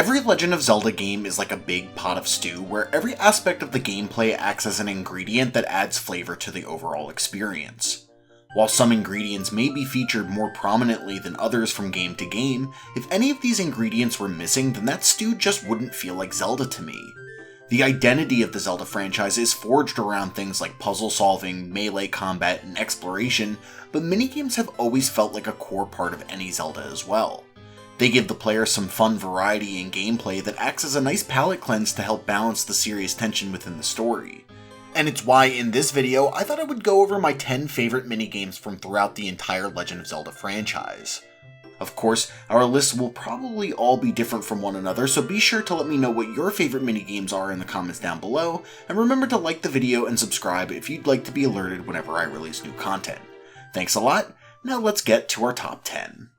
Every Legend of Zelda game is like a big pot of stew where every aspect of the gameplay acts as an ingredient that adds flavor to the overall experience. While some ingredients may be featured more prominently than others from game to game, if any of these ingredients were missing, then that stew just wouldn't feel like Zelda to me. The identity of the Zelda franchise is forged around things like puzzle solving, melee combat, and exploration, but minigames have always felt like a core part of any Zelda as well. They give the player some fun variety in gameplay that acts as a nice palate cleanse to help balance the serious tension within the story. And it's why in this video I thought I would go over my 10 favorite minigames from throughout the entire Legend of Zelda franchise. Of course, our lists will probably all be different from one another, so be sure to let me know what your favorite minigames are in the comments down below, and remember to like the video and subscribe if you'd like to be alerted whenever I release new content. Thanks a lot, now let's get to our top 10.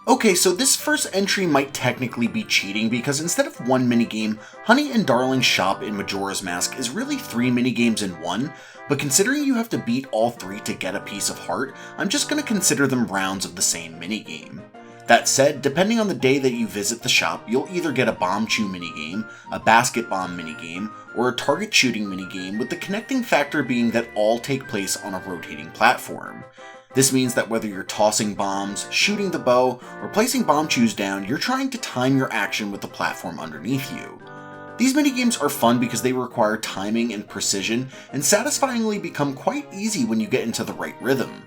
Okay, so this first entry might technically be cheating because instead of one minigame, Honey and Darling's shop in Majora's Mask is really 3 minigames in one, but considering you have to beat all 3 to get a piece of heart, I'm just going to consider them rounds of the same minigame. That said, depending on the day that you visit the shop, you'll either get a bomb chew minigame, a basket bomb minigame, or a target shooting minigame, with the connecting factor being that all take place on a rotating platform. This means that whether you're tossing bombs, shooting the bow, or placing bomb chews down, you're trying to time your action with the platform underneath you. These minigames are fun because they require timing and precision, and satisfyingly become quite easy when you get into the right rhythm.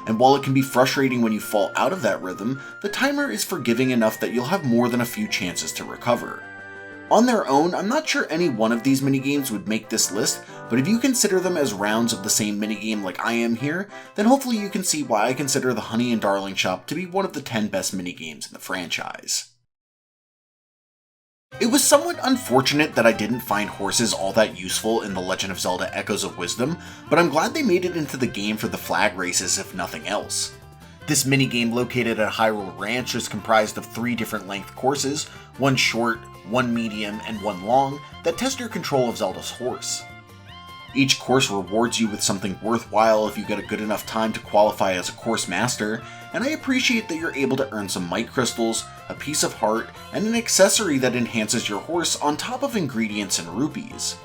And while it can be frustrating when you fall out of that rhythm, the timer is forgiving enough that you'll have more than a few chances to recover. On their own, I'm not sure any one of these minigames would make this list, but if you consider them as rounds of the same minigame like I am here, then hopefully you can see why I consider the Honey and Darling shop to be one of the 10 best minigames in the franchise. It was somewhat unfortunate that I didn't find horses all that useful in The Legend of Zelda Echoes of Wisdom, but I'm glad they made it into the game for the flag races if nothing else. This minigame located at Hyrule Ranch is comprised of 3 different length courses, one short, one medium, and one long, that test your control of Zelda's horse. Each course rewards you with something worthwhile if you get a good enough time to qualify as a course master, and I appreciate that you're able to earn some might crystals, a piece of heart, and an accessory that enhances your horse on top of ingredients and rupees.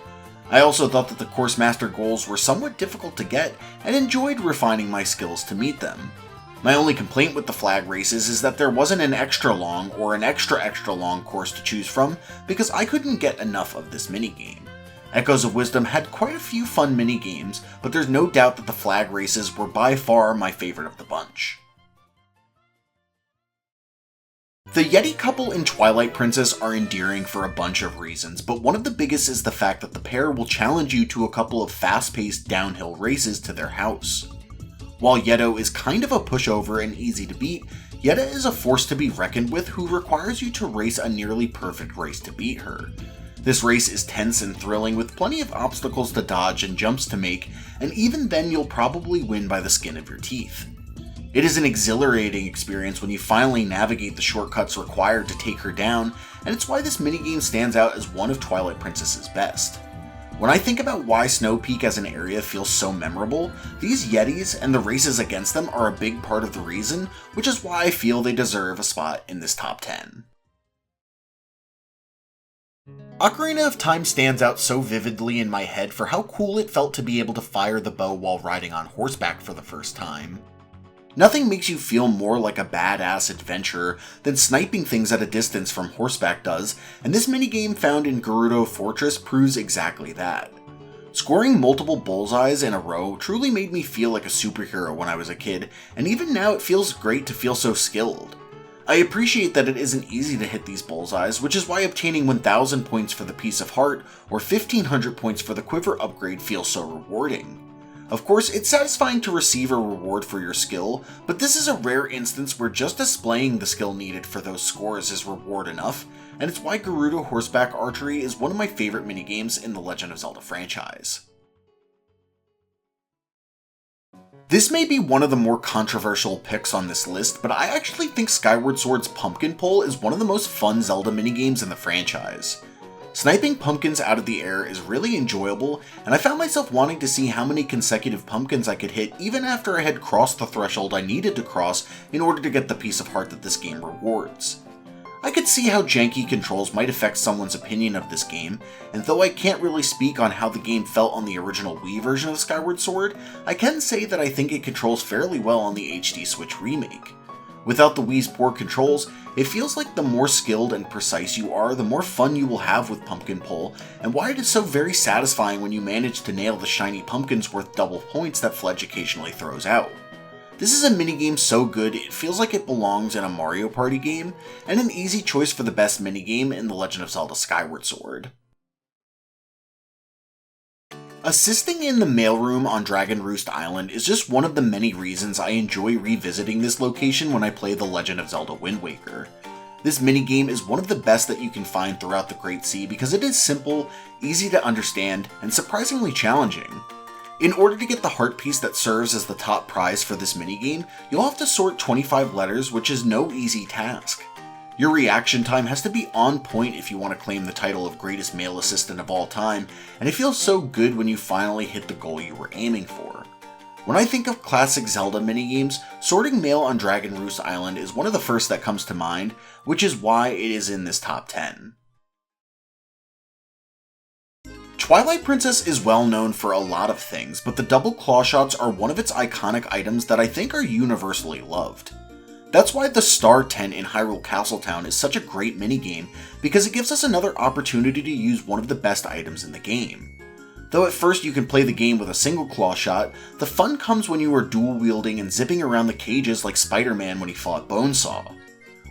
I also thought that the course master goals were somewhat difficult to get, and enjoyed refining my skills to meet them. My only complaint with the flag races is that there wasn't an extra long or an extra long course to choose from, because I couldn't get enough of this minigame. Echoes of Wisdom had quite a few fun minigames, but there's no doubt that the flag races were by far my favorite of the bunch. The Yeti couple in Twilight Princess are endearing for a bunch of reasons, but one of the biggest is the fact that the pair will challenge you to a couple of fast-paced downhill races to their house. While Yeto is kind of a pushover and easy to beat, Yetta is a force to be reckoned with who requires you to race a nearly perfect race to beat her. This race is tense and thrilling with plenty of obstacles to dodge and jumps to make, and even then you'll probably win by the skin of your teeth. It is an exhilarating experience when you finally navigate the shortcuts required to take her down, and it's why this minigame stands out as one of Twilight Princess's best. When I think about why Snow Peak as an area feels so memorable, these Yetis and the races against them are a big part of the reason, which is why I feel they deserve a spot in this top 10. Ocarina of Time stands out so vividly in my head for how cool it felt to be able to fire the bow while riding on horseback for the first time. Nothing makes you feel more like a badass adventurer than sniping things at a distance from horseback does, and this minigame found in Gerudo Fortress proves exactly that. Scoring multiple bullseyes in a row truly made me feel like a superhero when I was a kid, and even now it feels great to feel so skilled. I appreciate that it isn't easy to hit these bullseyes, which is why obtaining 1000 points for the piece of heart or 1500 points for the quiver upgrade feels so rewarding. Of course, it's satisfying to receive a reward for your skill, but this is a rare instance where just displaying the skill needed for those scores is reward enough, and it's why Gerudo Horseback Archery is one of my favorite minigames in the Legend of Zelda franchise. This may be one of the more controversial picks on this list, but I actually think Skyward Sword's Pumpkin Pull is one of the most fun Zelda minigames in the franchise. Sniping pumpkins out of the air is really enjoyable, and I found myself wanting to see how many consecutive pumpkins I could hit even after I had crossed the threshold I needed to cross in order to get the piece of heart that this game rewards. I could see how janky controls might affect someone's opinion of this game, and though I can't really speak on how the game felt on the original Wii version of Skyward Sword, I can say that I think it controls fairly well on the HD Switch remake. Without the Wii's poor controls, it feels like the more skilled and precise you are, the more fun you will have with Pumpkin Pull, and why it is so very satisfying when you manage to nail the shiny pumpkins worth double points that Fledge occasionally throws out. This is a minigame so good it feels like it belongs in a Mario Party game, and an easy choice for the best minigame in The Legend of Zelda Skyward Sword. Assisting in the mailroom on Dragon Roost Island is just one of the many reasons I enjoy revisiting this location when I play The Legend of Zelda Wind Waker. This minigame is one of the best that you can find throughout the Great Sea because it is simple, easy to understand, and surprisingly challenging. In order to get the heart piece that serves as the top prize for this minigame, you'll have to sort 25 letters, which is no easy task. Your reaction time has to be on point if you want to claim the title of greatest mail assistant of all time, and it feels so good when you finally hit the goal you were aiming for. When I think of classic Zelda minigames, sorting mail on Dragon Roost Island is one of the first that comes to mind, which is why it is in this top 10. Twilight Princess is well known for a lot of things, but the double claw shots are one of its iconic items that I think are universally loved. That's why the Star Tent in Hyrule Castletown is such a great minigame, because it gives us another opportunity to use one of the best items in the game. Though at first you can play the game with a single claw shot, the fun comes when you are dual wielding and zipping around the cages like Spider-Man when he fought Bonesaw.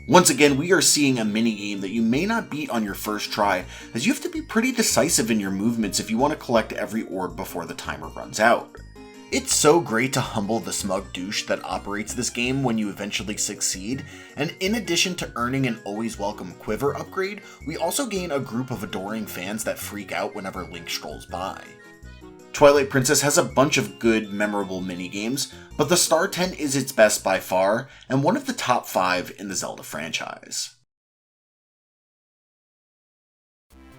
Once again, we are seeing a minigame that you may not beat on your first try, as you have to be pretty decisive in your movements if you want to collect every orb before the timer runs out. It's so great to humble the smug douche that operates this game when you eventually succeed, and in addition to earning an always welcome quiver upgrade, we also gain a group of adoring fans that freak out whenever Link strolls by. Twilight Princess has a bunch of good, memorable minigames, but the Star Tent is its best by far, and one of the top 5 in the Zelda franchise.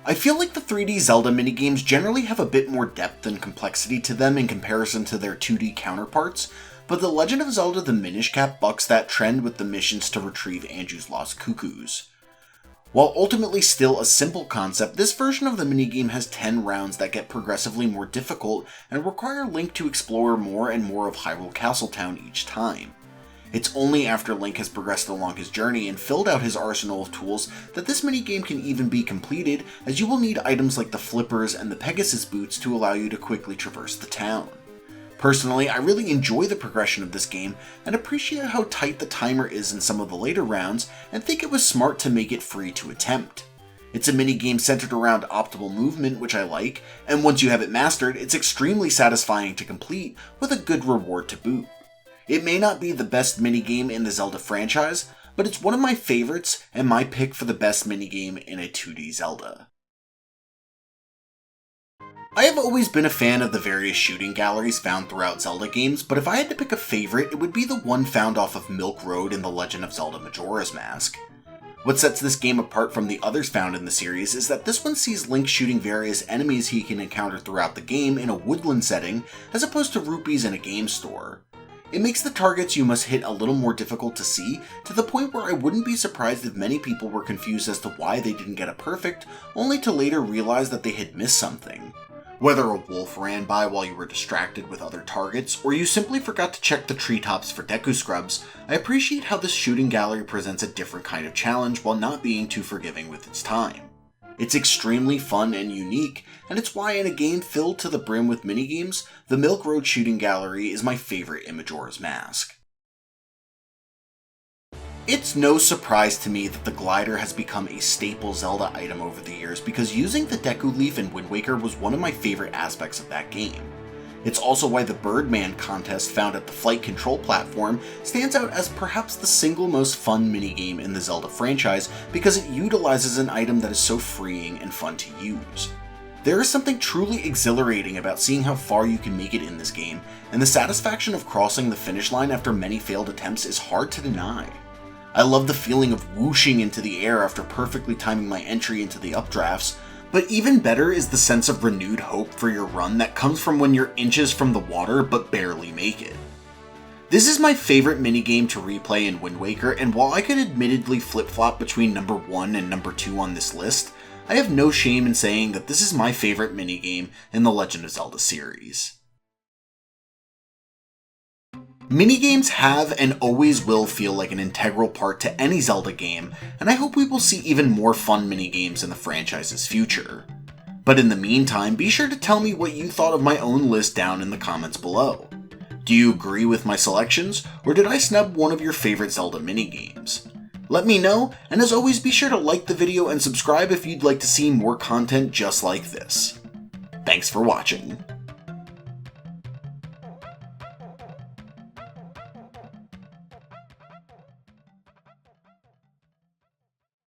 I feel like the 3D Zelda minigames generally have a bit more depth and complexity to them in comparison to their 2D counterparts, but The Legend of Zelda the Minish Cap bucks that trend with the missions to retrieve Anju's lost cuckoos. While ultimately still a simple concept, this version of the minigame has 10 rounds that get progressively more difficult and require Link to explore more and more of Hyrule Castletown each time. It's only after Link has progressed along his journey and filled out his arsenal of tools that this minigame can even be completed, as you will need items like the flippers and the Pegasus boots to allow you to quickly traverse the town. Personally, I really enjoy the progression of this game and appreciate how tight the timer is in some of the later rounds, and think it was smart to make it free to attempt. It's a minigame centered around optimal movement, which I like, and once you have it mastered, it's extremely satisfying to complete, with a good reward to boot. It may not be the best minigame in the Zelda franchise, but it's one of my favorites and my pick for the best minigame in a 2D Zelda. I have always been a fan of the various shooting galleries found throughout Zelda games, but if I had to pick a favorite, it would be the one found off of Milk Road in The Legend of Zelda Majora's Mask. What sets this game apart from the others found in the series is that this one sees Link shooting various enemies he can encounter throughout the game in a woodland setting, as opposed to rupees in a game store. It makes the targets you must hit a little more difficult to see, to the point where I wouldn't be surprised if many people were confused as to why they didn't get a perfect, only to later realize that they had missed something. Whether a wolf ran by while you were distracted with other targets, or you simply forgot to check the treetops for Deku Scrubs, I appreciate how this shooting gallery presents a different kind of challenge while not being too forgiving with its time. It's extremely fun and unique, and it's why in a game filled to the brim with minigames, the Milk Road shooting gallery is my favorite in Majora's Mask. It's no surprise to me that the glider has become a staple Zelda item over the years, because using the Deku Leaf in Wind Waker was one of my favorite aspects of that game. It's also why the Birdman contest found at the flight control platform stands out as perhaps the single most fun minigame in the Zelda franchise, because it utilizes an item that is so freeing and fun to use. There is something truly exhilarating about seeing how far you can make it in this game, and the satisfaction of crossing the finish line after many failed attempts is hard to deny. I love the feeling of whooshing into the air after perfectly timing my entry into the updrafts, but even better is the sense of renewed hope for your run that comes from when you're inches from the water but barely make it. This is my favorite minigame to replay in Wind Waker, and while I could admittedly flip-flop between number 1 and number 2 on this list, I have no shame in saying that this is my favorite minigame in the Legend of Zelda series. Minigames have and always will feel like an integral part to any Zelda game, and I hope we will see even more fun minigames in the franchise's future. But in the meantime, be sure to tell me what you thought of my own list down in the comments below. Do you agree with my selections, or did I snub one of your favorite Zelda minigames? Let me know, and as always be sure to like the video and subscribe if you'd like to see more content just like this. Thanks for watching.